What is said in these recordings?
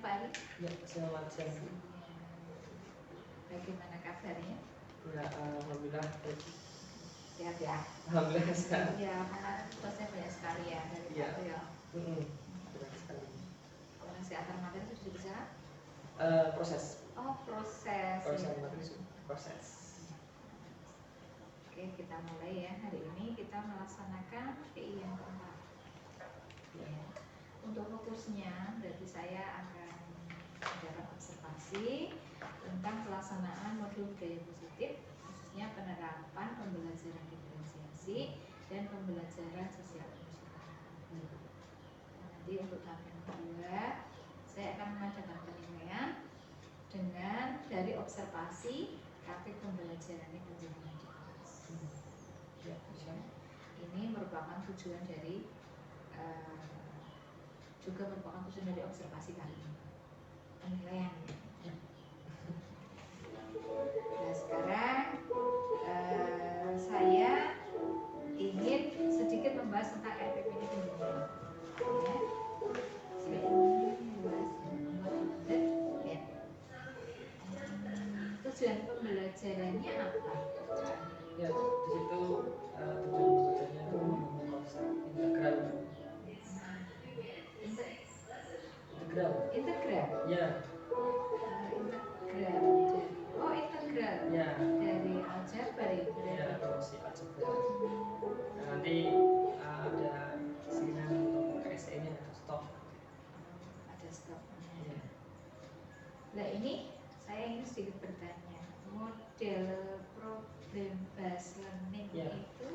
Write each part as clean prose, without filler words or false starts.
Pak Ali. Ya, selamat siang. Bagaimana kabarnya? Ya, alhamdulillah. Sehat ya? Alhamdulillah sehat. Ya, karena tugasnya banyak sekali ya dari Ya. Pak ya. Banyak sekali. Kalau kesehatan materi sudah bisa? Proses. Oh, proses. Proses materi sudah proses. Oke, kita mulai ya. Hari ini kita melaksanakan PI yang keempat. Ya. Untuk fokusnya, berarti saya akan mendapat observasi tentang pelaksanaan modul budaya positif, khususnya penerapan pembelajaran diferensiasi dan pembelajaran sosial emosional. Nanti untuk tahap yang kedua, saya akan mengadakan penilaian dengan dari observasi praktik pembelajarannya penjenengan di kelas. Ya, bisa. Ini merupakan tujuan dari juga merupakan tujuan dari observasi kali ini, penilaian. Nah sekarang saya ingin sedikit membahas tentang RPP ini penjenengan. Ya. Saya ingin membahas ya. Tujuan pembelajarannya apa? Ya, di situ tujuan pembelajarannya itu membangun konsep integral. Integral. Ya. Integral. Oh, integral. Ya. Dari aljabar ya. Ya, masih aljabar. Nah, nanti ada kesinan untuk KSE-nya atau stop. Ada stopnya. Ya. Nah ini saya ingin sedikit bertanya, model problem based learning itu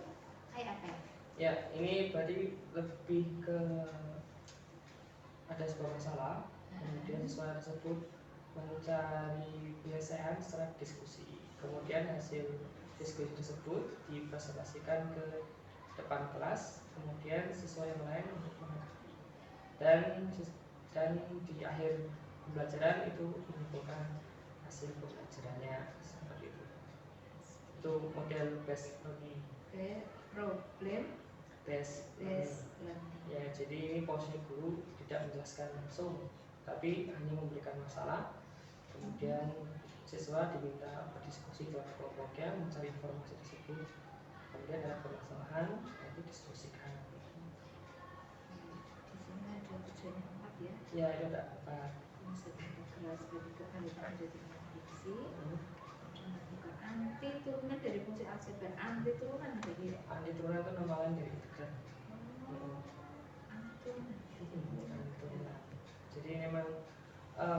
kayak apa? Ya, ini berarti lebih ke ada sebuah masalah, kemudian siswa tersebut mencari penyelesaian secara diskusi, kemudian hasil diskusi tersebut dipresentasikan ke depan kelas, kemudian siswa yang lain untuk menanggapi, dan di akhir pembelajaran itu menyimpulkan hasil pembelajarannya seperti itu. Itu model based learning. Problem based learning. Ya, jadi ini posisi guru tidak menjelaskan langsung, tapi hanya memberikan masalah, kemudian siswa diminta berdiskusi dalam kelompoknya, mencari informasi tersebut, kemudian ada permasalahan, itu diskusikan. Di sini ada tujuannya 4 ya? Ya, itu ada 4. Konsep integral sebagai kebalikan dari fungsi. Bukan anti turunan dari fungsi aljabar, anti turunan dari anti turunan itu nama lain dari integral. Anti turunan. Jadi memang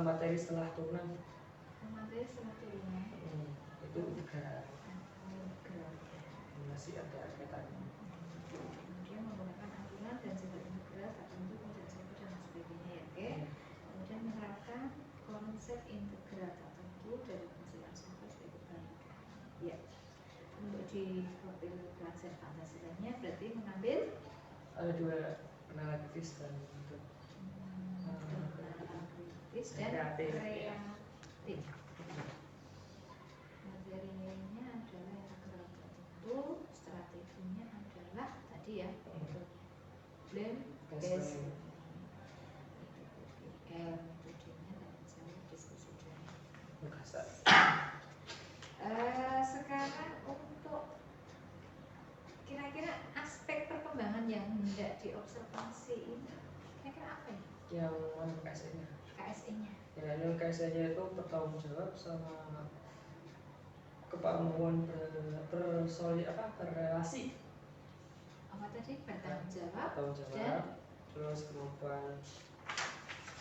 materi setelah turunan. Materi setelah turunan. Itu integral. Masih ada kaitannya. Kemudian menggunakan aturan dan sifat integral tertentu fungsi aljabar dan sebagainya ya, oke. Kemudian menerapkan konsep integral tertentu dari fungsi aljabar sebagai kebalikan. Ya. Untuk di profil pelajar Pancasilanya berarti mengambil ada 2, penalaran kritis dan kritis dan kreatif. Materinya adalah integral tertentu, strateginya adalah tadi ya, problem based. Metodenya dan saya diskusi sekarang untuk kira-kira aspek perkembangan yang hendak diobservasi ini kira-kira apa ya? Yang mana KSE-nya? KSE-nya. Ya, yang KSE-nya itu bertanggung jawab sama kemampuan berrelasi. Apa tadi? Bertanggung jawab. Dan terus kemampuan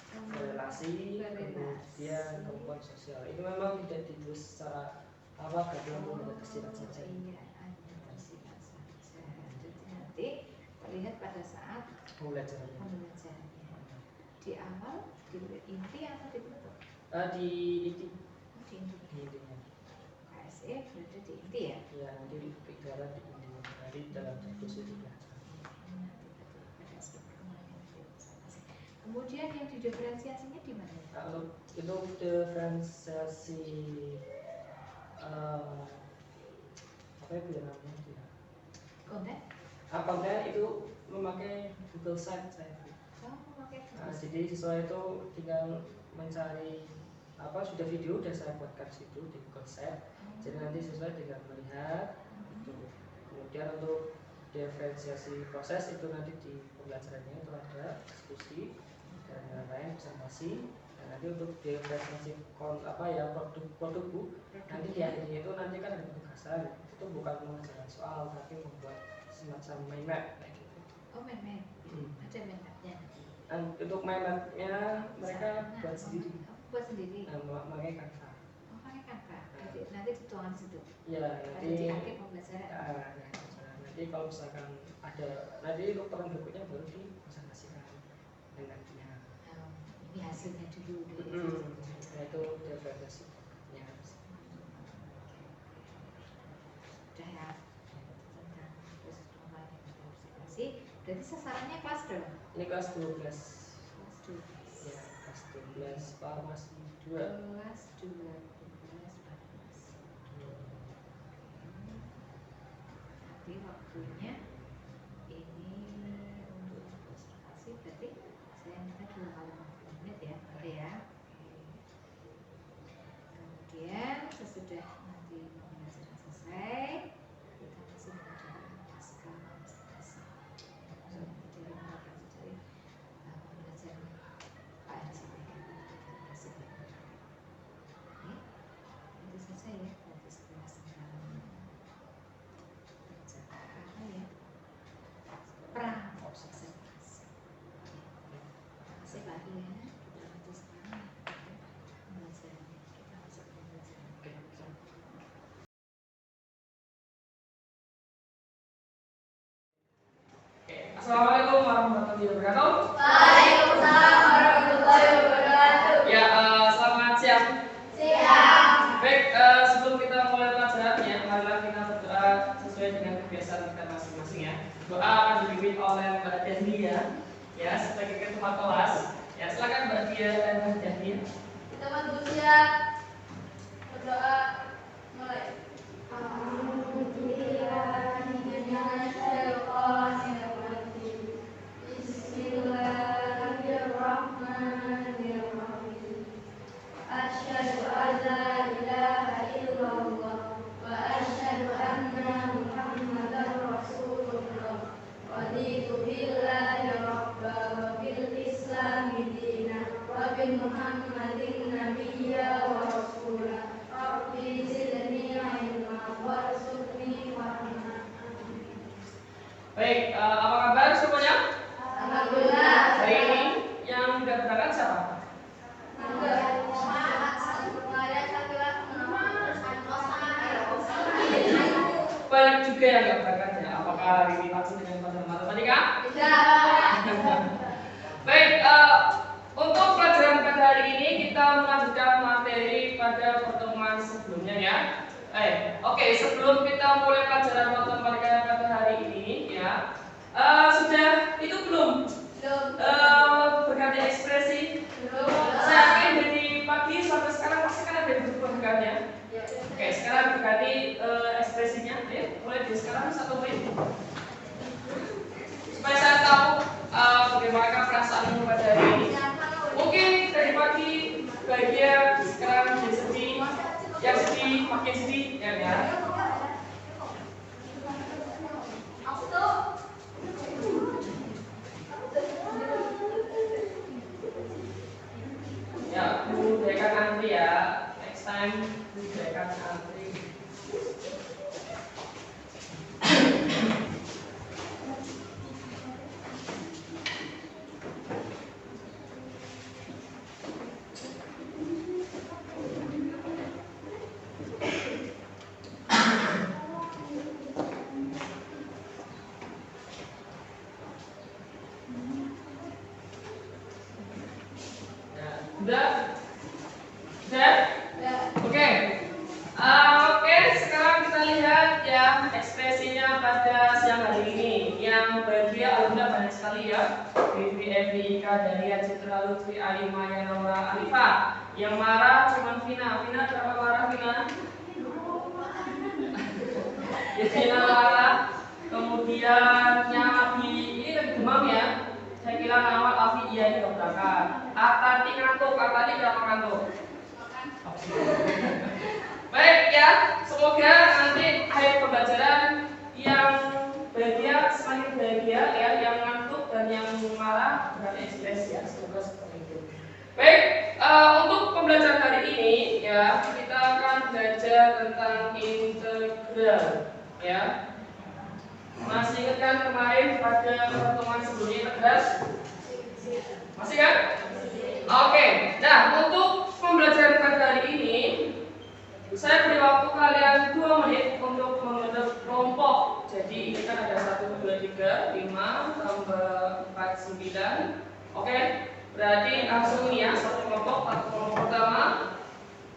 berrelasi, kemudian kemampuan sosial. Itu memang tidak ditulis secara dalam bentuk tersirat saja. Iya, ada tersirat saja. Jadi nanti terlihat pada saat pembelajarannya. Di awal, di inti atau di penutup? Di inti. Di intinya. KSE berada di inti ya? Ya, nanti bicara di intinya. Nanti dalam diskusi juga. Kemudian yang didiferensiasinya di mana? Kalau itu diferensiasi apa itu ya namanya? Konten? Konten itu memakai Google Sites saya. Memakai Google. Jadi siswa itu tinggal mencari apa sudah video udah saya buatkan situ di Google Sheet. Jadi nanti sesuai dengan melihat itu. Kemudian untuk diferensiasi proses itu nanti di pembelajarannya itu ada diskusi dan lain-lain observasi. Dan nanti untuk diferensiasi produk nanti di akhirnya itu nanti kan ada penugasan. Itu bukan mengerjakan soal tapi membuat semacam mind map kayak gitu. Oh, mind map. Ada mind mapnya. Untuk mind mapnya mereka buat sendiri. Buat sendiri. Pakai Canva. Oh, pakai Canva. Nanti dituangkan di situ. Ya, nanti di akhir pembelajaran. Nanti kalau misalkan ada nanti untuk peran berikutnya baru dipresentasikan dan nantinya. Ini hasilnya dulu. Nah itu diferensiasinya. Sudah ya tentang proses pengembangan dan observasi. Jadi sasarannya kelas berapa? Ini kelas 12. Kelas 12. Ya, kelas 12 farmasi 2. Kelas 12 farmasi. Nanti waktunya ini untuk observasi berarti saya minta 2 kali 50 menit ya, Oke ya. Kemudian sesudah nanti pembelajaran selesai, kita masih mengerjakan pasca observasi. Jadi mempelajari pembelajaran KNCP. Oke, itu saja ya dari sekelas tentang apa ya? Pra observasi. Masih lagi ya, kita lanjut sekarang pembelajaran. Kita masuk ke pembelajaran. Assalamualaikum warahmatullahi wabarakatuh. Waalaikumsalam warahmatullahi wabarakatuh. Ya, selamat siang. Siang. Baik, sebelum kita mulai pelajarannya, marilah kita berdoa sesuai dengan kebiasaan kita masing-masing ya. Doa akan dipimpin oleh Mbak Dahlia, ya sebagai ketua kelas. Ya, silakan Mbak Dia dan Mbak Dahlia. Kita dulu siap. Berdoa mulai. Bismillahirrahmanirrahim. Asyhadu an la ilaha illallah wa asyhadu anna Muhammadar Rasulullah. Raditu billahi rabba wa bil islami dinan wa bi Muhammadin nabiyya wa rasulah. Rabbi zidni ilma warzuqni fahma. Baik, apa kabar semuanya? Alhamdulillah. Hari ini yang sudah berangkat siapa? Banyak juga yang nggak berangkat ya. Apakah hari ini langsung dengan pelajaran matematika? Baik, untuk pelajaran pada hari ini kita melanjutkan materi pada pertemuan sebelumnya ya. Oke, sebelum kita mulai pelajaran matematika pada hari ini ya, sudah itu belum berganti ekspresi. Saya yakin dari pagi sampai sekarang pasti kan ada yang berubah gantinya. Oke, sekarang berganti ekspresinya. Mulai dari sekarang 1 menit. Supaya saya tahu bagaimana perasaanmu pada hari ini. Mungkin dari pagi bahagia, sekarang jadi sedih, yang sedih makin sedih, ya kan? Ya, budayakan antri ya. Next time budayakan antri. Udah? Oke. Oke, sekarang kita lihat ya ekspresinya pada siang hari ini. Yang bahagia alhamdulillah banyak sekali ya. Vivi, Evi, Ika, Dahlia, Citra, Lutfi, Ali, Maya, Laura, Alifa. Yang marah cuma Vina. Vina berapa marah Vina? Vina marah. Kemudian Abi ini lagi demam ya. Saya kira awal Afi iya ini berangkat. Atati ngantuk, Atati kenapa ngantuk? Baik ya, semoga nanti akhir pembelajaran yang bahagia semakin bahagia ya, yang ngantuk dan yang marah berarti stres ya, semoga seperti itu. Baik, untuk pembelajaran hari ini ya kita akan belajar tentang integral ya. Masih ingat kan kemarin pada pertemuan sebelumnya integral? Masih kan? Oke, nah untuk pembelajaran pada hari ini saya beri waktu kalian 2 menit untuk membentuk kelompok. Jadi ini kan ada 1, 2, 3, 5 tambah 4, 9. Oke, berarti langsung ya satu kelompok pertama,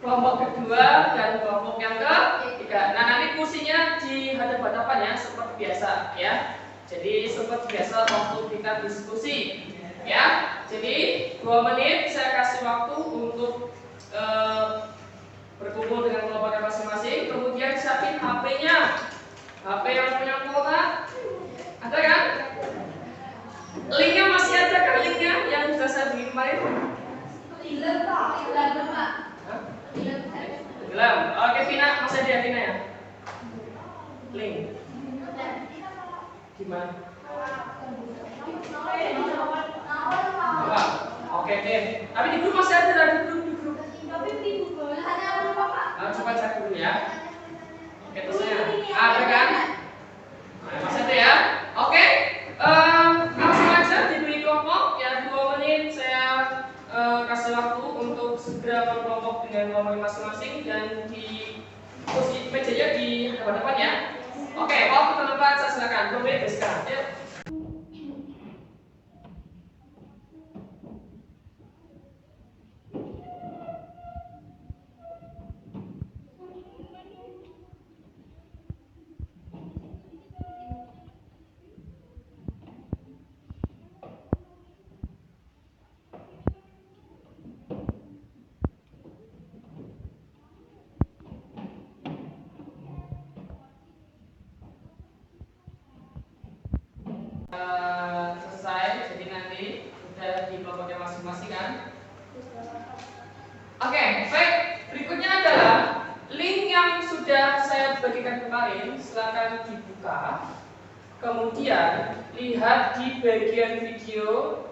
kelompok kedua dan kelompok yang ketiga. Nah nanti kursinya di hadap-hadapan ya seperti biasa ya. Jadi seperti biasa waktu kita diskusi ya. Jadi 2 menit saya kasih waktu untuk berkumpul dengan kelompoknya masing-masing. Kemudian siapin HP-nya. HP yang punya kuota ada kan? Linknya masih ada kan linknya yang sudah saya bikin kemarin? Hilang Pak. Hilang. Oke Vina, masih ada Vina ya? Link. Gimana? Oke deh. Tapi di grup masih ada di grup. Coba cek dulu ya. Oke terusnya. Ada kan? Nah, masih ada ya. Oke. Langsung aja diberi kelompok ya 2 menit saya kasih waktu untuk segera berkelompok dengan kelompok masing-masing dan di kursi mejanya di depan ya. Oke, waktu tempat saya silakan. 2 menit sekarang. Yuk. Selesai, jadi nanti sudah di kelompoknya masing-masing kan? Oke, baik. Berikutnya adalah link yang sudah saya bagikan kemarin, silakan dibuka. Kemudian lihat di bagian video,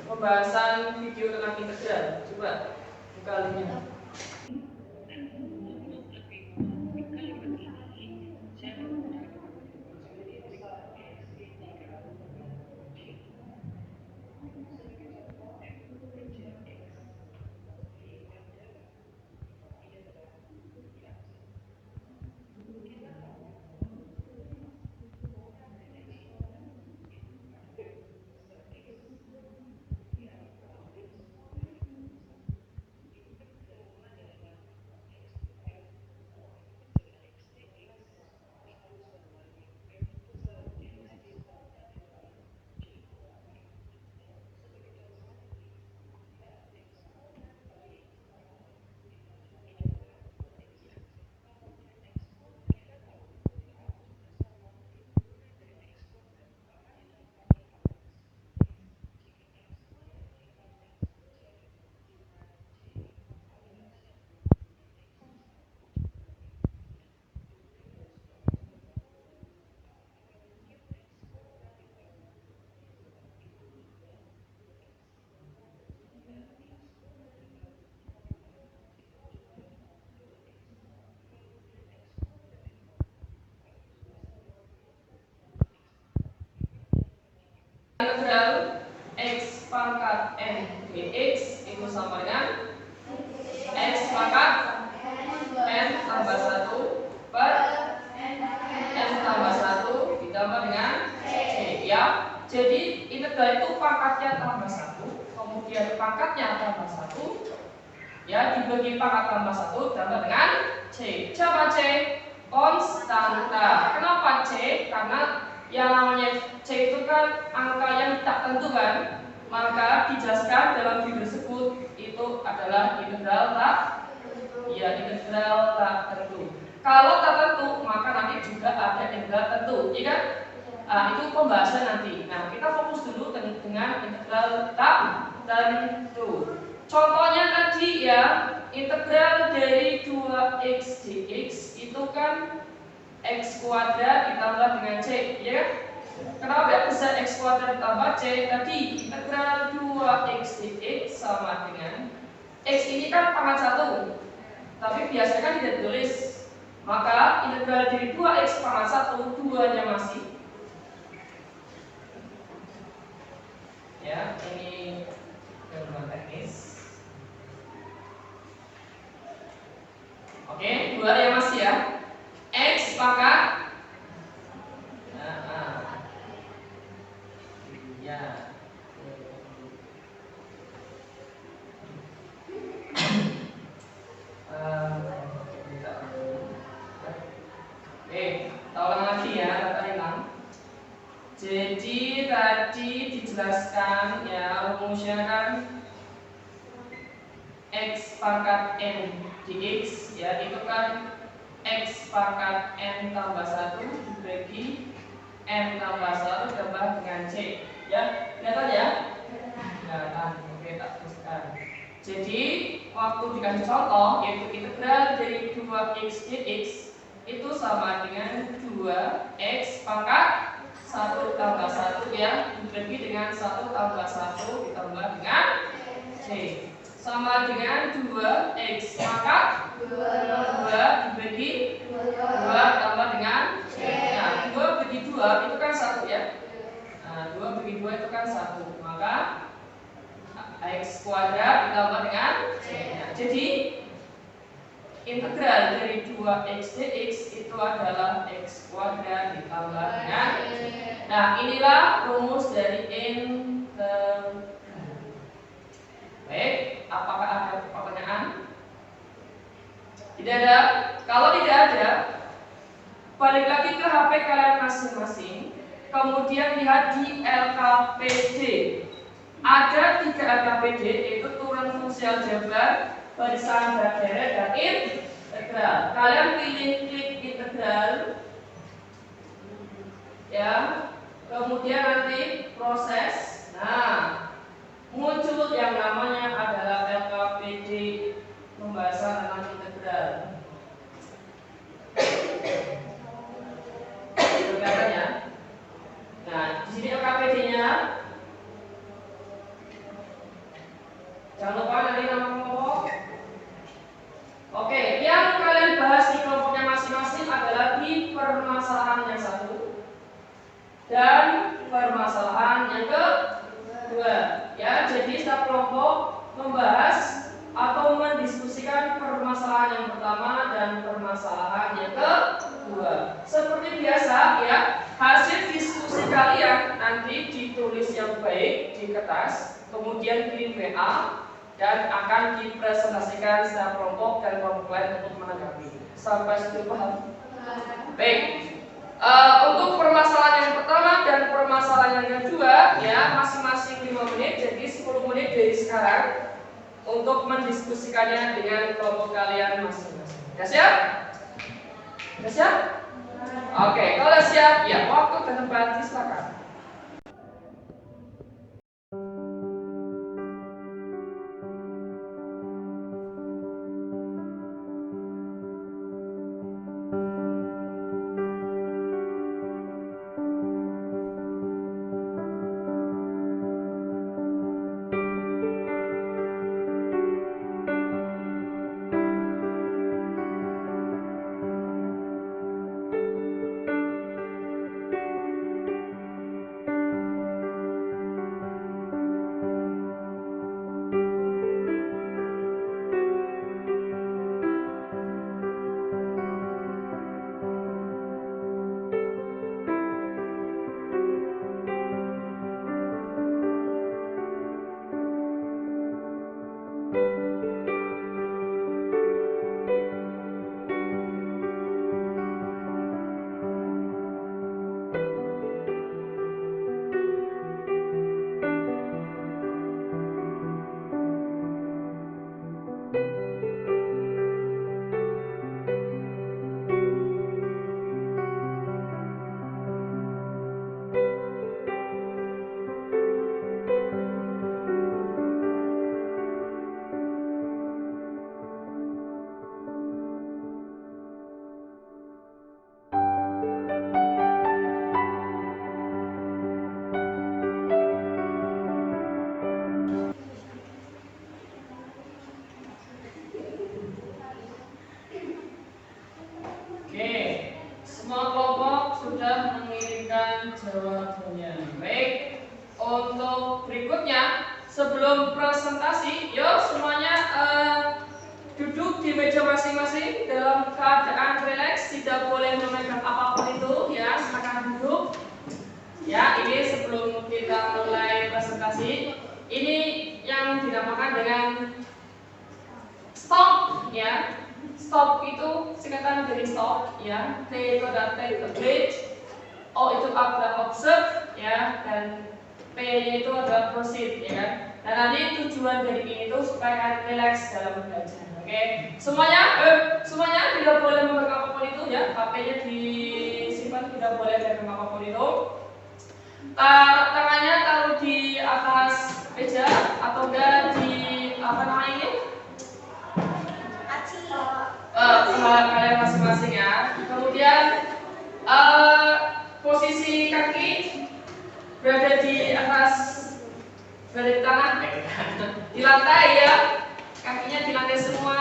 pembahasan video tentang integral. Coba buka linknya. Integral x pangkat n dx itu sama dengan x pangkat n tambah 1 per n tambah 1 ditambah dengan c ya. Jadi integral itu pangkatnya tambah 1, kemudian pangkatnya tambah 1 ya, dibagi pangkat tambah 1 ditambah dengan c. Siapa c? Konstanta. Kenapa c? Karena yang namanya C itu kan angka yang tak tentu kan, maka dijelaskan dalam video tersebut itu adalah integral tak tentu. Kalau tak tentu maka nanti juga ada integral tentu, ya kan? Itu pembahasan nanti. Nah kita fokus dulu dengan dengan integral tertentu. Contohnya tadi ya, integral dari 2x dx itu kan x kuadrat ditambah dengan c, ya kan? Kenapa bisa x kuadrat ditambah c? Tadi integral 2x dx sama dengan x ini kan pangkat 1, tapi biasanya kan tidak ditulis. Maka integral dari 2x pangkat 1, 2-nya masih. Ya, ini gambar teknis. Oke, 2-nya masih ya. X pangkat ya. Kita ulang lagi ya, kata hilang. Jadi tadi dijelaskan ya rumusnya kan x pangkat n dx ya, itu kan x pangkat n tambah 1 dibagi n tambah 1 tambah dengan c ya, kelihatan ya? Kelihatan. Oke, tak teruskan. Jadi waktu dikasih contoh yaitu integral dari 2x dx itu sama dengan 2x pangkat 1 tambah 1 ya dibagi dengan 1 tambah 1 ditambah dengan c sama dengan 2x pangkat 2 dibagi 2 tambah dengan c. Nah, 2 bagi 2 itu kan 1 ya. Nah, 2 bagi 2 itu kan 1. Maka x kuadrat ditambah dengan c. Nah, jadi integral dari 2x dx itu adalah x kuadrat ditambah dengan c. Nah, inilah rumus dari integral. Baik, apakah ada pertanyaan? Tidak ada? Kalau tidak ada, balik lagi ke HP kalian masing-masing. Kemudian lihat di LKPD. Ada 3 LKPD, yaitu turun fungsi aljabar, barisan berderet, dan integral. Kalian pilih klik integral, ya. Kemudian nanti proses. Nah, muncul yang namanya adalah LKPD, pembahasan tentang integral. Kelihatan ya? Nah, di sini LKPD-nya. Jangan lupa nanti nama kelompok. Oke, yang kalian bahas di kelompoknya masing-masing adalah di permasalahan yang satu dan permasalahan yang kedua. Ya, jadi setiap kelompok membahas atau mendiskusikan permasalahan yang pertama dan permasalahan yang kedua. Seperti biasa ya, hasil diskusi kalian nanti ditulis yang baik di kertas, kemudian kirim WA dan akan dipresentasikan secara kelompok dan kelompok lain untuk menanggapi. Sampai situ paham? Baik. Untuk permasalahan yang pertama dan permasalahan yang kedua ya masing-masing 5 menit, jadi 10 menit dari sekarang untuk mendiskusikannya dengan kelompok kalian masing-masing. Ya siap? Ya siap? Oke, kalau siap ya waktu dan tempat silakan. duduk di meja masing-masing dalam keadaan rileks, tidak boleh memegang apapun itu ya, silakan duduk. Ya, ini sebelum kita mulai presentasi, ini yang dinamakan dengan stop ya. Stop itu singkatan dari stop ya. T itu adalah take a break, O itu adalah observe ya, dan P itu adalah proceed ya kan. Dan nanti tujuan dari ini itu supaya relax dalam belajar. Oke, semuanya tidak boleh memegang apapun itu ya. HP-nya disimpan, tidak boleh memegang apapun itu. Tangannya taruh di atas meja atau enggak di apa namanya ini? Kalian masing-masing ya. Kemudian posisi kaki berada di atas, berada di tangan, di lantai ya. Kakinya di lantai semua.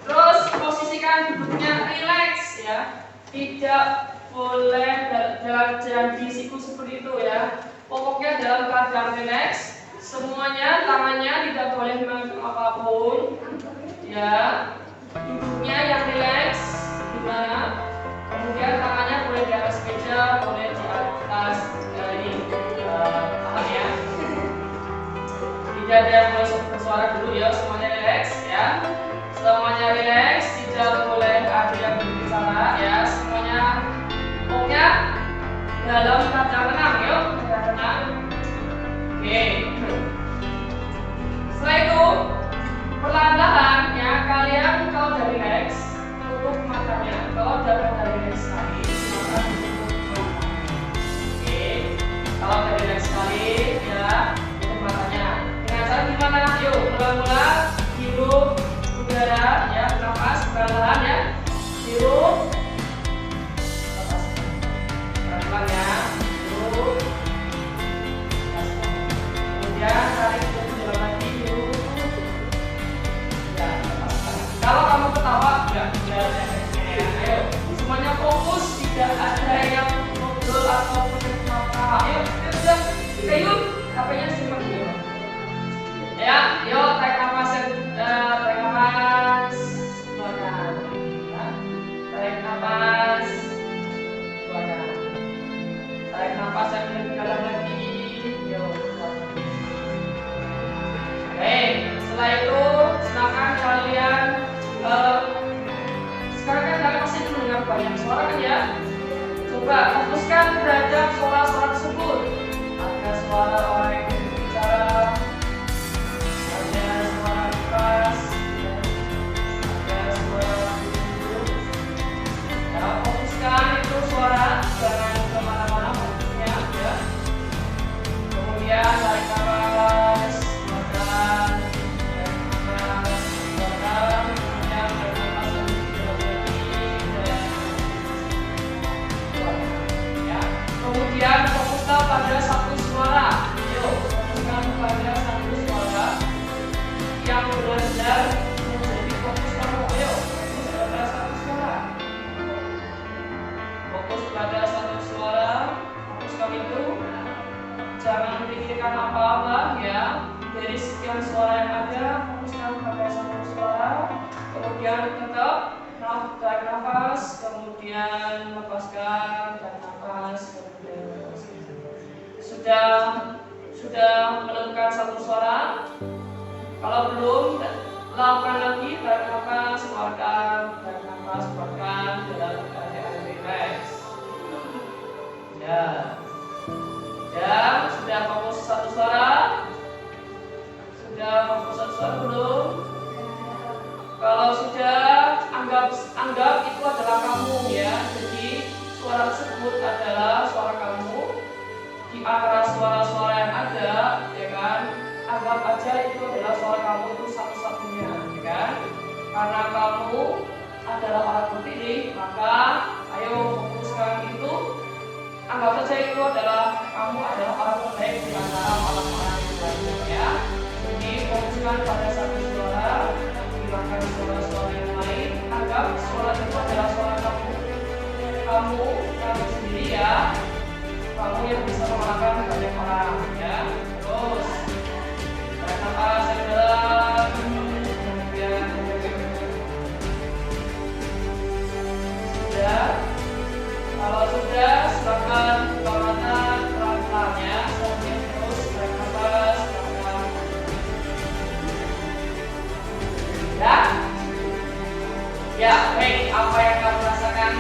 Terus posisikan duduknya relax ya. Tidak boleh jalan di siku seperti itu ya. Pokoknya dalam keadaan relax. Semuanya tangannya tidak boleh memegang apapun ya. Duduknya yang relax gimana? Kemudian tangannya boleh di atas meja, boleh di atas dari apa ya? Tidak ada yang boleh bersuara dulu ya. Semuanya relax ya. Semuanya relax, tidak boleh ada yang berbicara ya. Semuanya pokoknya dalam keadaan tenang yuk, keadaan tenang. Oke. Setelah itu perlahan-lahan ya, kalian kalau udah relax tutup matanya. Kalau udah relax sekali, silakan tutup matanya. Oke. Kalau udah relax sekali ya, tutup matanya. Dengan cara gimana? Yuk, mula-mula hirup udara ya, nafas perlahan ya. Hirup. Pelan-pelan ya. Hirup. Kemudian tarik ke dalam lagi, hirup. Ya, kalau kamu ketawa, enggak ada. Ayo, semuanya fokus, tidak ada yang ngobrol ataupun apa. Ayo, yuk, HP-nya simpan dulu. Ya, yuk, tarik nafas, tarik nafas, keluarkan. Ya. Tarik nafas, keluarkan. Tarik nafas yang lebih dalam lagi, yuk, keluarkan. Baik, setelah itu silakan kalian sekarang kan kalian masih mendengar banyak suara kan ya? Coba fokuskan terhadap suara-suara tersebut. Ada suara orang yang berbicara, ada suara keras, ada suara duduk. Ya, fokuskan itu suara, jangan kemana-mana fokusnya ya. Kemudian tarik nafas, keluarkan, tarik nafas, keluarkan, kemudian tarik nafas lagi, ya. Kemudian fokuslah pada satu suara. Yuk, fokuskan pada satu suara yang benar-benar menjadi fokus kamu. Ayo, fokus pada satu suara. Fokus pada satu suara. Fokus kamu itu jangan pikirkan apa-apa ya. Dari sekian suara yang ada, fokuskan pada satu suara. Kemudian tetap tarik nafas, kemudian lepaskan, tarik nafas, kemudian lepaskan. Sudah menemukan satu suara? Kalau belum, lakukan lagi, tarik nafas, keluarkan, tarik nafas, keluarkan dalam keadaan relax. Ya. Ya, sudah fokus satu suara? Sudah fokus satu suara belum? Kalau sudah, anggap itu adalah kamu ya. Jadi suara tersebut adalah suara kamu. Di antara suara-suara yang ada, ya kan? Anggap aja itu adalah suara kamu, itu satu-satunya, ya kan? Karena kamu adalah orang terpilih, maka ayo fokuskan itu. Anggap saja itu adalah kamu adalah orang terbaik di antara orang-orang yang lainnya ya. Jadi fokuskan pada satu suara, hilangkan suara-suara yang lain. Anggap suara itu adalah suara kamu. Kamu sendiri ya. Kamu yang bisa mengalahkan banyak orang ya. Terus tarik nafas yang dalam, kemudian apa yang kamu rasakan?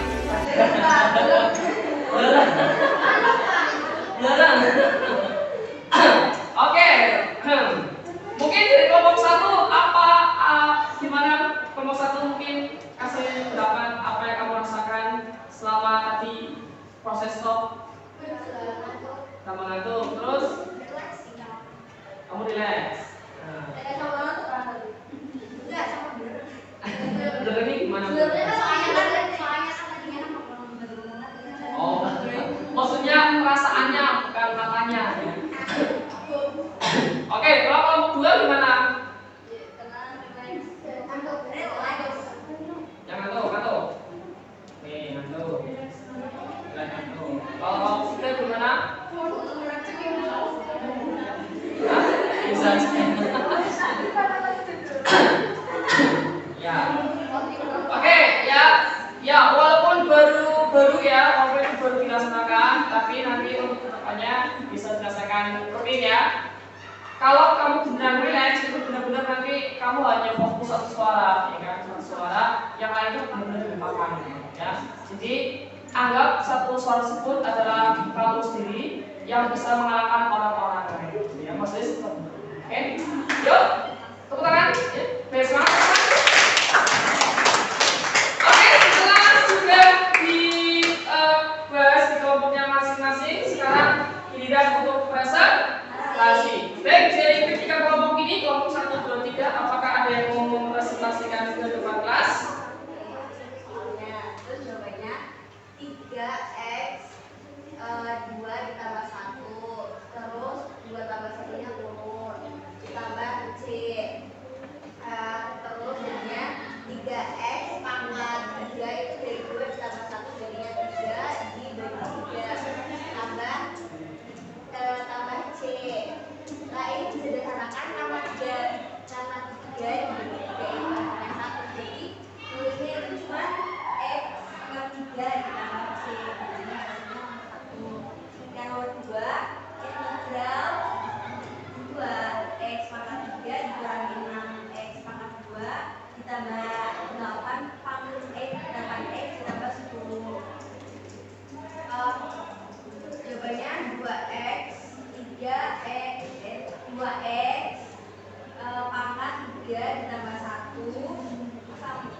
Beneran. Oke. Mungkin dari kelompok 1 gimana? Kelompok 1 mungkin kasih pendapat apa yang kamu rasakan selama tadi proses stop. Kamu ngantuk, terus kamu relax. Bener nih gimana? Oh, maksudnya perasaannya bukan matanya. Ya. Oke, kalau kelompok 2 gimana? Yang ngantuk. Nih, ngantuk. Kalau kita gimana? Bisa. Ya. Oke, ya walaupun baru ya, walaupun itu baru dilaksanakan, tapi nanti untuk kedepannya bisa dirasakan rutin ya. Kalau kamu benar relax, itu benar-benar nanti kamu hanya fokus satu suara, ya kan? Satu suara, yang lain itu benar-benar dilupakan, ya. Jadi anggap satu suara tersebut adalah kamu sendiri yang bisa mengalahkan orang-orang lain. Ya, maksudnya seperti itu. Oke, yuk, tepuk tangan. Ya, biar semangat. Oke, setelah sudah dibahas di kelompoknya masing-masing, sekarang giliran untuk presentasi. Baik, jadi ketika kelompok ini, kelompok 1, 2, 3, apakah ada yang mau mempresentasikan ke depan kelas? Terus jawabannya 3x 2 ditambah 1, terus 2 tambah 1-nya turun, ditambah c, terus jadinya 3x pangkat 3 itu dari 2 ditambah 1 jadinya 3 dibagi 3 tambah c. Nah ini disederhanakan karena 3 dibagi 3 itu yang 1, jadi tulisnya itu cuma x per 3 ditambah c, jadinya hasilnya 1. Yang nomor 2 integral 2x pangkat 3 dikurangi 6x pangkat 2 ditambah 8 pangkat x 8x ditambah 10. Jawabannya 2x 2x pangkat 3 ditambah 1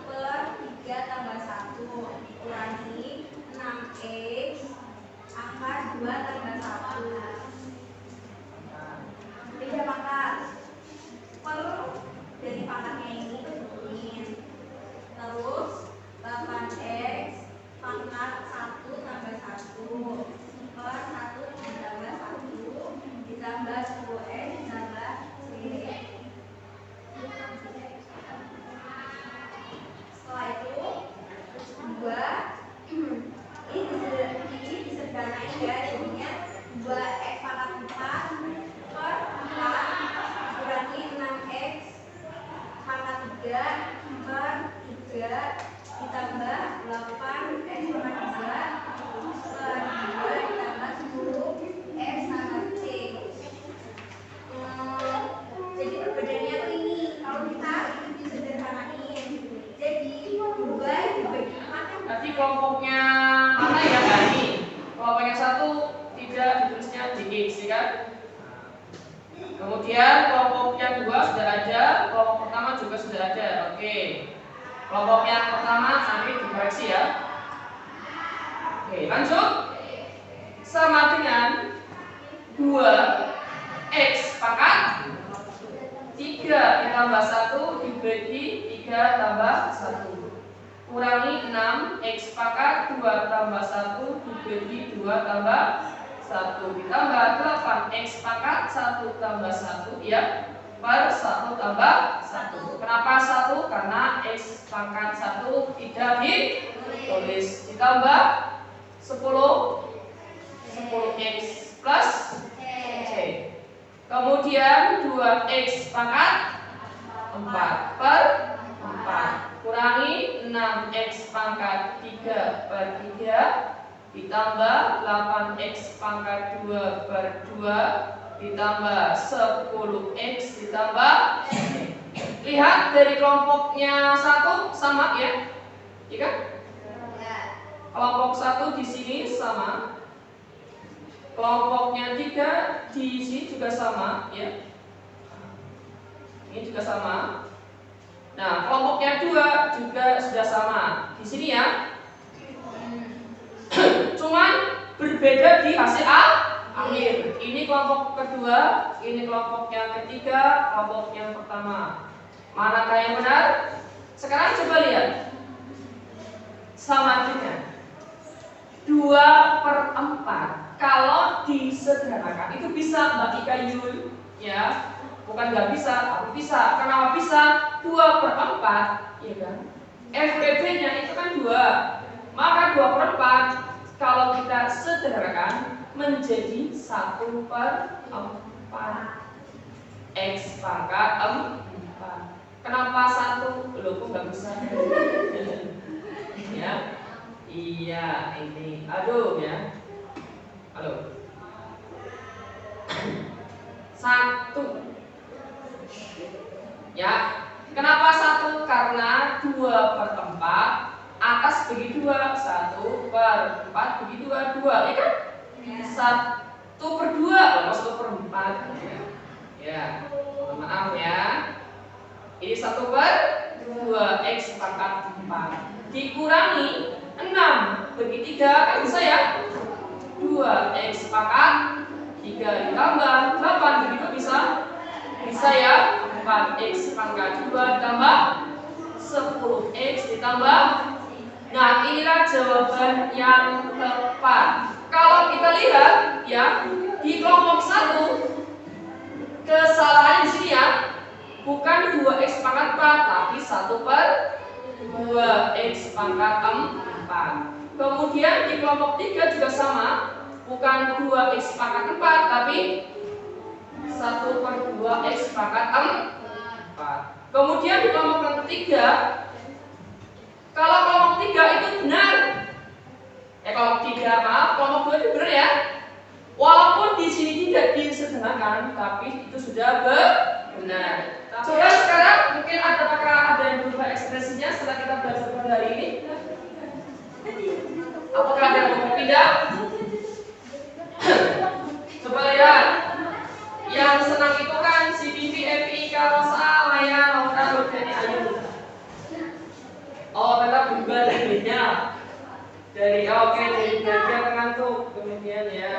per 3 tambah 1 dikurangi 6x pangkat 2 tambah 1. Beda pangkat per dari pangkatnya ini turunin, terus 8x pangkat 1 tambah 1 per 1 ditambah 1 ditambah 10x ditambah c. Setelah itu 2 ini disederhanain ya, jadinya 2x pangkat 4 per 4 kurangi 6x pangkat 3 per 3 ditambah 8x pangkat 3 per 2 ditambah 10x tambah c. Jadi perbedaannya tuh ini, kalau kita itu disederhanain, jadi 2 dibagi 4 kan. Nanti kelompoknya mana ya Kak ini? Kelompoknya 1 tidak ditulisnya dx, ya kan? Kemudian kelompok yang 2 sudah ada, kelompok pertama juga sudah ada. Oke. Kelompok yang pertama nanti dikoreksi ya. Oke, lanjut. Sama dengan 2x pangkat 3 ditambah 1 dibagi 3 tambah 1 kurangi 6x pangkat 2 tambah 1 dibagi 2 tambah 1 ditambah 8x pangkat 1 tambah 1 ya per 1 tambah 1. Kenapa 1? Karena x pangkat 1 tidak ditulis. Ditambah 10x plus c. Kemudian 2x pangkat 4 per 4 kurangi 6x pangkat 3 per 3 ditambah 8x pangkat 2 per 2 ditambah 10x ditambah c. Lihat dari kelompoknya 1 sama ya, iya kan? Kelompok 1 di sini sama. Kelompoknya 3 di sini juga sama, ya. Ini juga sama. Nah, kelompoknya 2 juga sudah sama. Di sini ya. Cuman berbeda di hasil akhir. Ini kelompok kedua, ini kelompok yang ketiga, kelompok yang pertama. Manakah yang benar? Sekarang coba lihat. Selanjutnya 2/4 kalau disederhanakan itu bisa Mbak Ika Yul, ya. Bukan nggak bisa, tapi bisa. Kenapa bisa? 2/4, ya kan? FPB-nya itu kan 2. Maka 2/4 kalau kita sederhanakan menjadi 1/4 X pangkat 4. Kenapa 1? Loh, kok nggak bisa? Ya, iya ini. Aduh ya. Halo. 1. Ya, kenapa 1? Karena 2/4 atas bagi 2, 1/4 bagi 2, 2, ya kan? 1/2, 1/4. Ya, mohon maaf ya. Ini 1/2 X pangkat 4 dikurangi 6 bagi 3 kan bisa ya? 2 X pangkat 3 ditambah 8 begitu bisa? Bisa ya? 4 X pangkat 2 ditambah 10 X ditambah. Nah, inilah jawaban yang tepat. Kalau kita lihat ya, di kelompok 1 kesalahannya di sini ya, bukan 2X pangkat 4 tapi 1/2X pangkat 4. Kemudian di kelompok 3 juga sama, bukan 2X pangkat 4 tapi 1/2X pangkat 4. Kemudian di kelompok yang ketiga, kalau kelompok 3 itu benar, kelompok 3 maaf, kelompok 2 itu benar ya. Walaupun di sini tidak disederhanakan, tapi itu sudah benar. Coba sekarang mungkin apakah ada yang berubah ekspresinya setelah kita belajar pada hari ini? Apakah ada yang mau pindah? Coba lihat. Yang senang itu kan si Bibi, Epi, kalau salah ya, Laura, Rudeni, Ayu. Oh, tetap berubah dari oke, dari bagian ngantuk kemudian ya.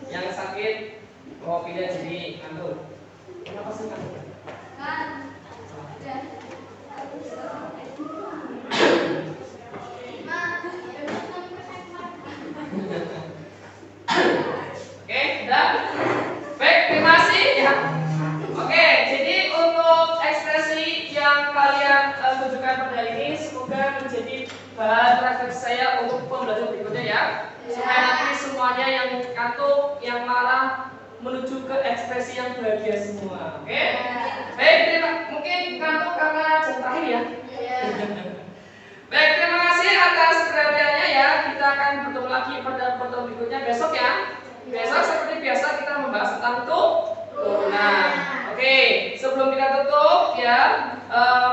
Yang sakit mau pindah jadi ngantuk. Kenapa sih ngantuk? Oke, sudah. Baik, terima kasih ya. Oke, jadi untuk ekspresi yang kalian tunjukkan pada hari ini semoga menjadi bahan refleksi saya untuk pembelajaran berikutnya ya. Supaya nanti semuanya yang kantuk, yang marah menuju ke ekspresi yang bahagia semua. Oke? Baik, mungkin kantuk karena jam terakhir ya. Baik, terima kasih atas perhatiannya ya. Kita akan bertemu lagi pada pertemuan berikutnya besok ya. Besok seperti biasa kita membahas tentang turunan. Oke, sebelum kita tutup ya,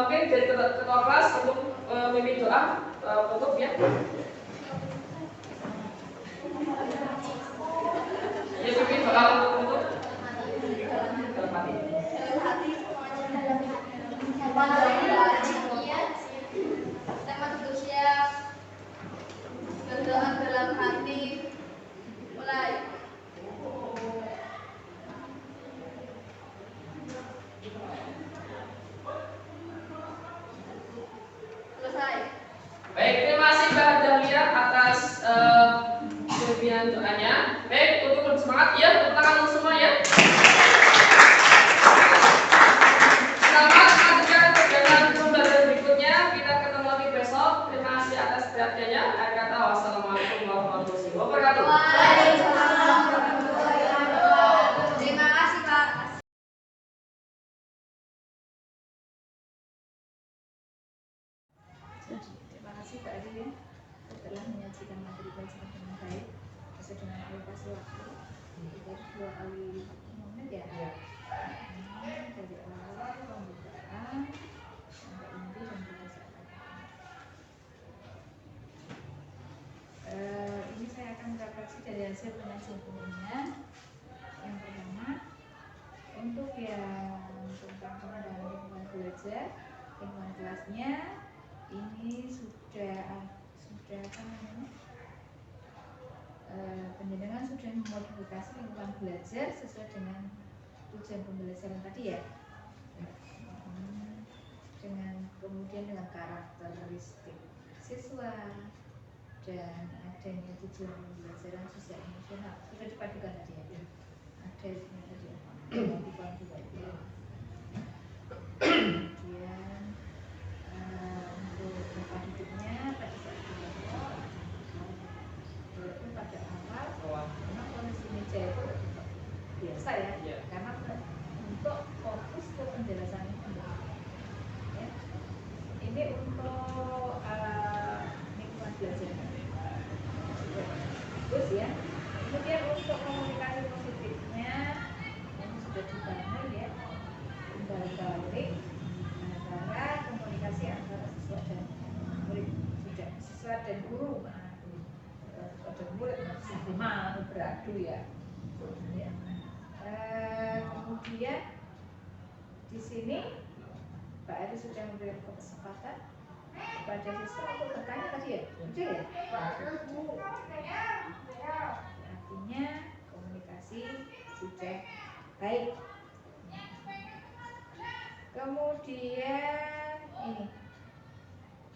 mungkin dari ketua kelas untuk memimpin doa tutup ya. Ya, pimpin doa untuk tutup. Tema tutusnya berdoa dalam hati. Mulai. Selesai. Baik, terima kasih Mbak Dahlia atas pimpinan doanya. Baik, untuk lebih semangat ya, tepuk tangan untuk semua ya. Selamat melanjutkan kegiatan pembelajaran berikutnya. Kita ketemu lagi besok. Terima kasih atas perhatiannya. Akhir kata, wassalamualaikum warahmatullahi wabarakatuh. Waalaikumsalam warahmatullahi wabarakatuh. Terima kasih Pak. Terima kasih Pak Adi ya, telah menyajikan materi pelajaran dengan baik sesuai dengan alokasi waktu. 2 kali 5 menit ya. Iya. Dari awal pembukaan sampai inti dan pada saat ini saya akan refleksi dari hasil pengajian umumnya. Yang pertama, untuk yang tentang pengendalian lingkungan belajar, lingkungan kelasnya ini sudah apa namanya? Penjenengan sudah memodifikasi lingkungan belajar sesuai dengan tujuan pembelajaran tadi ya. Dengan kemudian dengan karakteristik siswa dan adanya tujuan pembelajaran sosial emosional sudah dipadukan tadi ya. Ada isinya tadi ya. Dipadukan juga itu. Kemudian untuk tempat duduknya pada saat kelompok walaupun pada awal memang kondisi meja itu biasa ya, karena untuk fokus ke penjelasan ya. Ini untuk lingkungan belajar bagus ya. Kemudian untuk komunikasi positifnya ini sudah dibangun ya, timbal balik antara komunikasi antara siswa dan murid, sudah siswa dan guru, siswa dan murid maksimal beradu ya. Kemudian di sini Pak Eri sudah memberikan kesempatan kepada siswa untuk bertanya tadi ya, betul ya? Artinya komunikasi sudah baik. Kemudian ini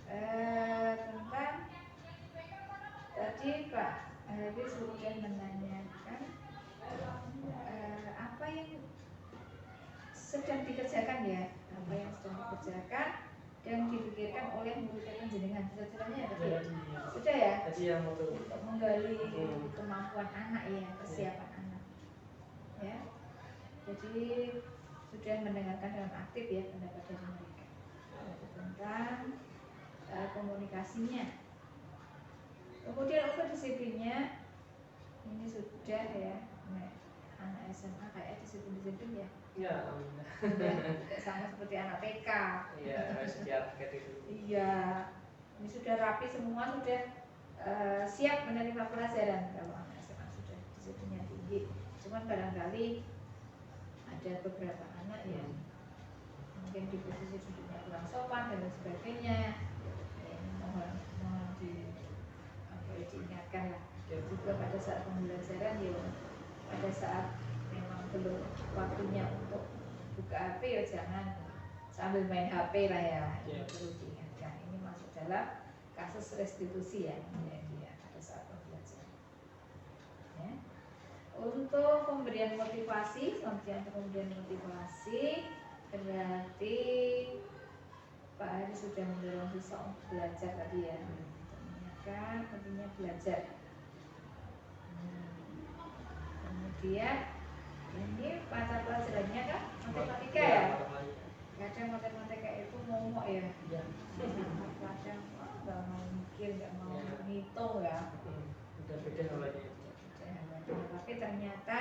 tentang tadi Pak Eri sudah menanyakan apa yang sedang dikerjakan ya, apa yang sedang dikerjakan dan dipikirkan oleh murid penjenengan. Sudah-sudahnya ya tadi ya? Sudah ya? Tadi yang untuk menggali kemampuan anak ya, persiapan anak ya. Jadi sudah mendengarkan dengan aktif ya pendapat dari mereka tentang komunikasinya. Kemudian untuk disiplinnya ini sudah ya, anak SMA kayak disiplin ya. Ya, Tidak sama seperti anak TK. Iya, harus diarahkan itu. Iya, ini sudah rapi semua, sudah siap menerima pelajaran. Kalau anak SMA sudah disiplinnya tinggi. Cuman barangkali ada beberapa anak yang mungkin di posisi duduknya kurang sopan dan lain sebagainya. Ya, ini mohon diingatkan lah. Juga pada saat pembelajaran ya, pada saat memang belum waktunya untuk buka HP ya jangan sambil main HP lah ya. Ini perlu diingatkan. Ini masuk dalam kasus restitusi ya, pada saat pembelajaran. Ya. Untuk pemberian motivasi, berarti Pak Hari sudah mendorong siswa untuk belajar tadi ya, mengingatkan pentingnya belajar. Kemudian ini mata pelajarannya kan matematika ya. Kadang matematika itu ngomong ya. Kadang nggak mau mikir, nggak mau ngitung ya. Beda-beda namanya. Tapi ternyata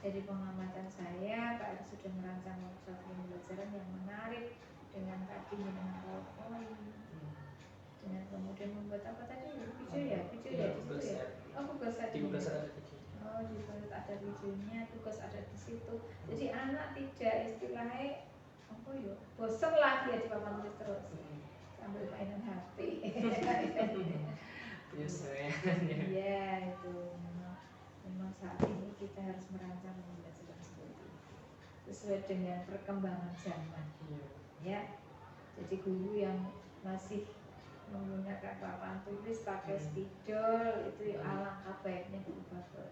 dari pengamatan saya, Pak Ari sudah merancang workshop pembelajaran yang menarik dengan tadi dengan PowerPoint, dengan kemudian membuat apa tadi video ya di situ ya. Oh tugas tadi. Oh tugas ada videonya, tugas ada di situ. Jadi anak tidak istilahnya apa ya, bosan lah dia di papan tulis terus sambil mainan HP. Iya itu. Memang saat ini kita harus merancang pembelajaran seperti itu sesuai dengan perkembangan zaman ya. Jadi guru yang masih menggunakan papan tulis pakai spidol itu alangkah baiknya berubah ke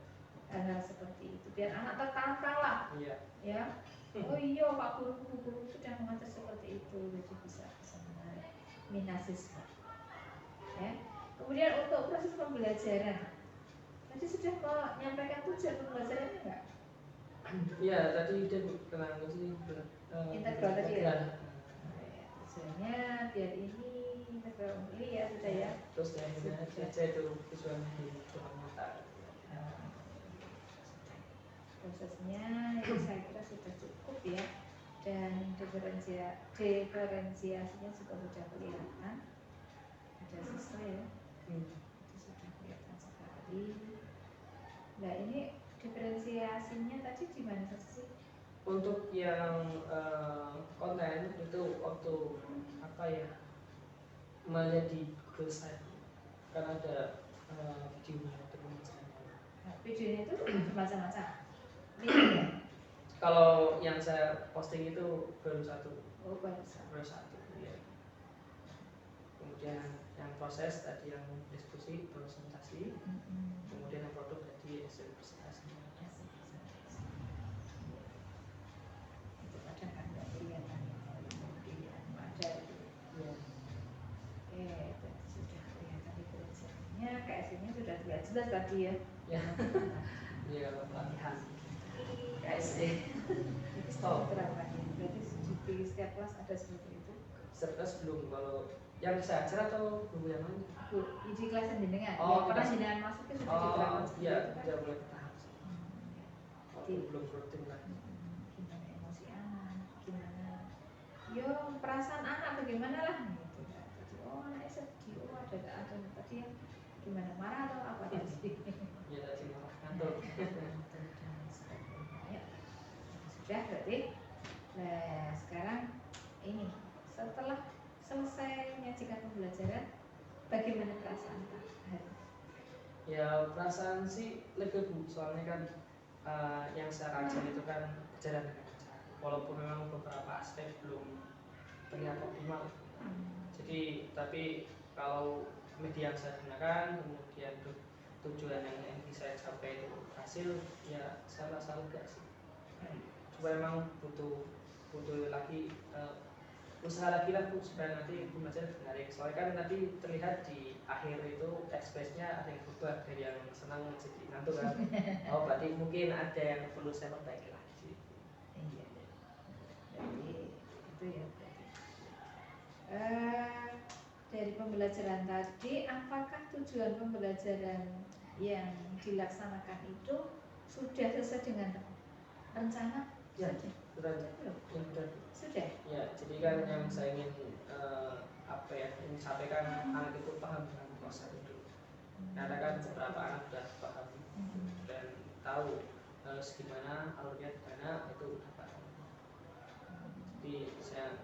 hal-hal seperti itu biar anak tertantang lah ya. Oh iya Pak guru sudah mengajar seperti itu, jadi bisa menarik minat siswa ya. Kemudian untuk proses pembelajaran tadi sudah menyampaikan tujuan pembelajarannya enggak? Iya, tadi dia kenal sih integral tadi ya. Tujuannya biar ini integral umli ya sudah ya. Terus yang ini aja itu visualnya di depan mata. Proses prosesnya itu saya kira sudah cukup ya, dan diferensiasinya juga sudah kelihatan, sudah sesuai ya, itu sudah kelihatan sekali. Nah ini diferensiasinya tadi di mana saja sih? Untuk yang konten itu waktu apa ya, menjadi Google Site kan ada videonya untuk pembicaraan. Nah, videonya itu macam-macam. Ini ya? Kalau yang saya posting itu baru satu. Oh bahasa. Baru satu ya. Kemudian yang proses tadi yang diskusi presentasi, kemudian yang produk tadi hasil presentasinya. Itu kadang kan nggak kelihatan ya, kemudian ada itu. Ya. Tadi sudah kelihatan diferensiasinya, KSI-nya sudah jelas tadi ya. Ya. Iya, latihan. KSI. Stop. Berapa ya? Berarti di setiap kelas ada seperti itu. Sertas belum, kalau yang saya ajar atau guru yang mana? Bu, di kelas jenengan. Oh, yang pernah kelas. jenengan masuk itu sudah diterapkan seperti Iya, itu kan? sudah mulai bertahap. Jadi, Belum rutin lah. gimana emosi anak, gimana yo perasaan anak bagaimana lah gitu kan. Jadi anaknya sedih, ada tadi yang gimana marah atau apa tadi. Ya tadi malah ngantuk. Ya, sudah berarti. Nah sekarang ini setelah selesai menyajikan pembelajaran, bagaimana perasaan Pak Hari? Ya perasaan sih lega Bu, soalnya kan yang saya ajar itu kan berjalan dengan lancar. Walaupun memang beberapa aspek belum terlihat optimal. Jadi tapi kalau media yang saya gunakan, kemudian tujuan yang ingin saya capai itu berhasil, ya saya rasa lega sih. Cuma memang butuh lagi usaha lagi lah Bu, supaya nanti pembelajaran menarik. Soalnya kan nanti terlihat di akhir itu ekspresinya ada yang berubah dari yang senang jadi ngantuk kan. Oh berarti mungkin ada yang perlu saya perbaiki lagi. Iya. Jadi itu ya berarti. Dari pembelajaran tadi, apakah tujuan pembelajaran yang dilaksanakan itu sudah sesuai dengan rencana? Ya, Sudah. sudah. Ya, sudah. Sudah. Ya, jadi kan yang saya ingin apa ya, ingin sampaikan anak itu paham dengan proses itu. Karena kan beberapa anak sudah paham dan tahu gimana alurnya di mana itu udah paham. Jadi saya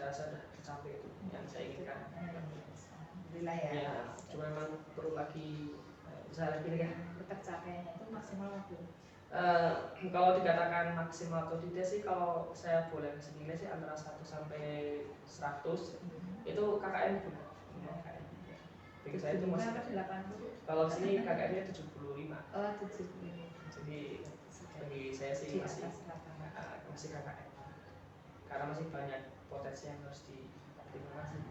rasa sudah tercapai itu yang saya inginkan. Alhamdulillah ya. Ya, cuma memang perlu lagi usaha lagi nih kan. Ketercapaiannya itu maksimal waktu. Kalau dikatakan maksimal atau tidak sih, kalau saya boleh menilai sih antara 1 sampai 100 itu KKM pun. Bagi saya itu masih 80. kalau sini KKM-nya 75. Oh 75. Jadi bagi saya sih Di masih atas 8. masih KKM. Karena masih banyak potensi yang harus dioptimalkan.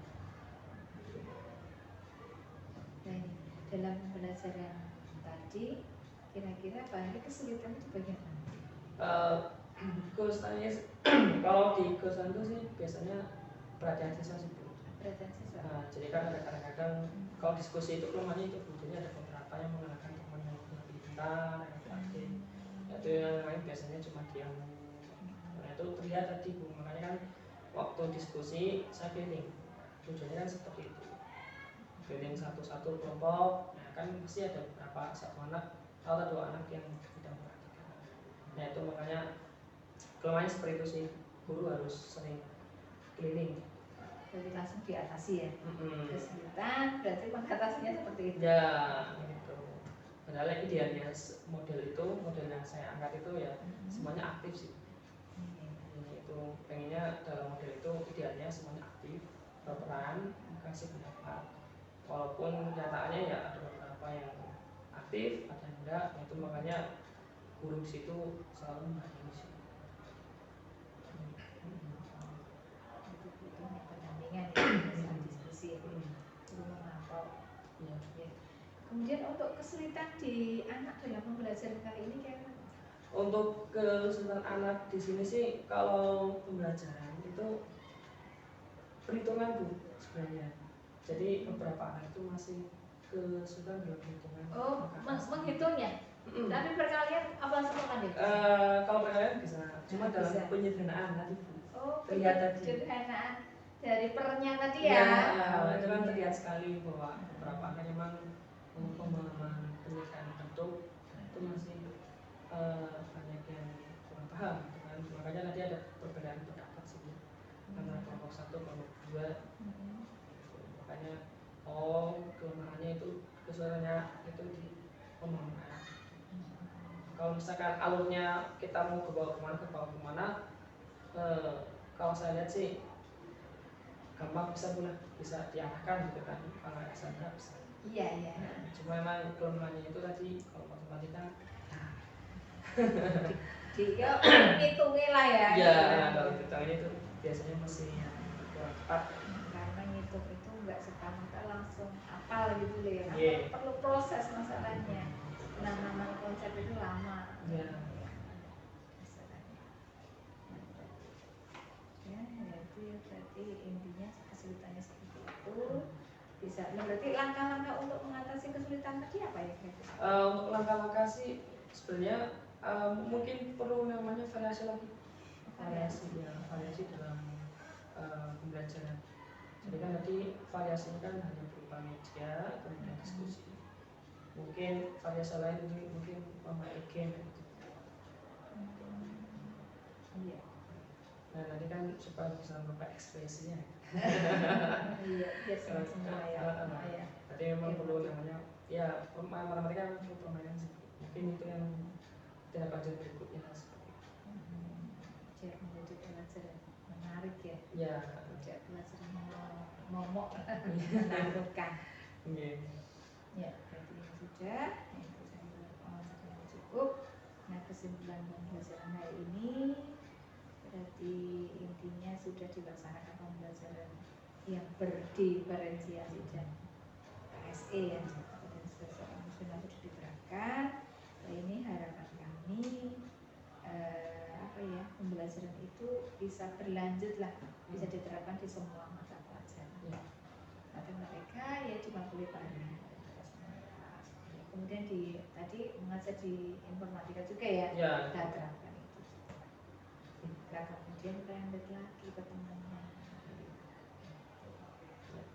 Nah ini dalam pembelajaran tadi kira-kira Pak Hari kesulitannya di bagian mana? Kesulitannya kalau di kesulitan itu sih biasanya perhatian siswa sih Bu. Perhatian siswa. Nah, jadi kan ada kadang-kadang kalau diskusi itu kelemahannya itu Bu, jadi ada beberapa yang menggunakan teman yang lebih pintar, yang lebih aktif. Itu yang lain biasanya cuma diam. Nah itu terlihat tadi Bu, makanya kan waktu diskusi saya feeling tujuannya kan seperti itu, feeling satu-satu kelompok. Nah kan pasti ada beberapa satu anak atau 2 anak yang tidak memperhatikan. Nah itu makanya kelemahannya seperti itu sih, guru harus sering keliling. Jadi langsung diatasi ya. Kesulitan berarti mengatasinya seperti itu. Ya gitu. Padahal idealnya model yang saya angkat itu ya semuanya aktif sih. Itu pengennya dalam model itu idealnya semuanya aktif, berperan, kasih pendapat. Walaupun nyatanya ya ada beberapa yang aktif, ada yang enggak. Itu makanya guru di situ selalu memahami sih. Itu butuhnya pendampingan ya, saat diskusi ya. Guru memantau. Ya. Kemudian untuk kesulitan di anak dalam pembelajaran kali ini kayak apa? Untuk kesulitan anak di sini sih kalau pembelajaran itu perhitungan Bu sebenarnya. Jadi beberapa anak itu masih kesulitan dalam perhitungan. Oh, menghitungnya Tapi perkalian apa semua kan ya? Kalau perkalian bisa, cuma Bisa. dalam penyederhanaan tadi Bu. Oh, Terlihat tadi. sederhanaan dari pernya tadi Ya, ya. itu kan iya. terlihat sekali bahwa beberapa angka memang untuk pemahaman penyelesaian bentuk itu masih banyak yang kurang paham gitu kan. Makanya nanti ada perbedaan pendapat sih antara kelompok 1 kelompok 2. Makanya kelemahannya itu kesulitannya itu di pemahaman. Kalau misalkan alurnya kita mau ke bawah kemana, kalau saya lihat sih gampang bisa diarahkan gitu kan, kalau SMK bisa. Iya. Cuma memang kelemahannya itu tadi kalau matematika Ngitungnya lah ya. ya kalau kita ini tuh biasanya masih kurang tepat. Karena ngitung itu nggak serta-merta langsung apal gitu loh ya. Iya. Perlu proses masalahnya. Nama konsep itu lama. Iya. Masalahnya. Ya itu ya berarti intinya kesulitannya seperti itu. Bisa. Nah, berarti langkah-langkah untuk mengatasi kesulitan tadi apa ya? Untuk langkah-langkah sih sebenarnya mungkin perlu namanya variasi lagi. Variasi dalam pembelajaran. Jadi kan nanti variasinya kan hanya berupa media, kemudian diskusi. Mungkin variasi lain ini mungkin memakai game gitu. Iya. Nah nanti kan supaya bisa merubah ekspresinya. Iya, biasanya semua ya. Ya. Jadi memang perlu namanya ya matematika memang perlu permainan sih. Mungkin itu yang tindak lanjut berikutnya seperti itu. Biar menjadi pelajaran menarik ya. Ya. Tidak pelajaran momok menakutkan. Iya. Ya, berarti ini sudah. Itu saya sudah cukup. Nah, kesimpulan pembelajaran hari ini berarti intinya sudah dilaksanakan pembelajaran yang berdiferensiasi dan KSE ya, kompetensi sosial emosional sudah diterapkan. Nah, ini harapan kami pembelajaran itu bisa berlanjut lah, bisa diterapkan di semua mata pelajaran. Matematika ya cuma boleh paham. Kemudian tadi mengajar di informatika juga ya, kita terapkan itu. Nah, kemudian kita lanjut lagi ke teman-teman.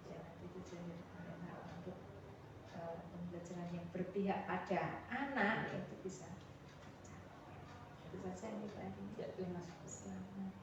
Ya, nanti tujuannya adalah untuk pembelajaran yang berpihak pada anak itu bisa. Itu saja ini Pak Adi. Ya, terima kasih. Selamat.